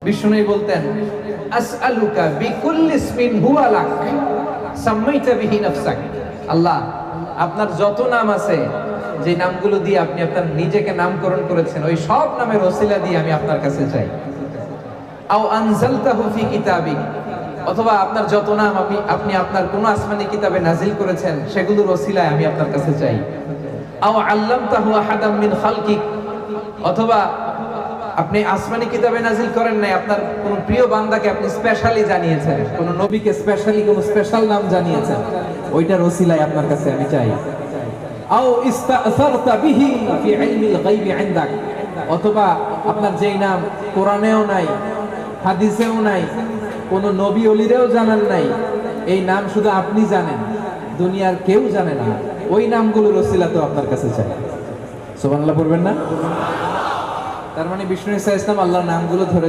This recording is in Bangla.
বিষ্ণু বলতেন আসআলুকা বিকুল্লি ইসমিন হুয়া লাক সাম্মাইতা বিহি নাফসাক। আল্লাহ, আপনার যত নাম আছে, যে নামগুলো দিয়ে আপনি আপনার নিজেকে নামকরণ করেছেন, ওই সব নামের ওসিলা দিয়ে আমি আপনার কাছে চাই। আও আনজালতাহু ফি কিতাবিক, অথবা আপনার যত নাম আপনি আপনার কোন আসমানি কিতাবে নাজিল করেছেন, সেগুলোর ওসিলায় আমি আপনার কাছে চাই। আও আল্লামতাহু আহাদাম মিন খালকিক, অথবা আপনি আসমানি কিতাবে নাজিল করেন নাই, আপনার কোন প্রিয় বান্দাকে আপনি স্পেশালি জানিয়েছেন, কোন নবীকে স্পেশালি কোন স্পেশাল নাম জানিয়েছেন, ওইটার ওসিলায় আপনার কাছে আমি চাই। আও ইস্তাসারতা বিহি ফি ইলমিল গায়বি ইনদাক, অথবা আপনার যেই নাম কোরআনেও নাই, হাদিসেও নাই, কোন নবী ওলিরেও জানান নাই, এই নাম শুধু আপনি জানেন, দুনিয়ার কেউ জানে না, ওই নামগুলোর ওসিলা তো আপনার কাছে চাই। সুবহানাল্লাহ পড়বেন না? তার মানে বিষ্ণু ঈসা ইসলাম আল্লাহর নামগুলো ধরে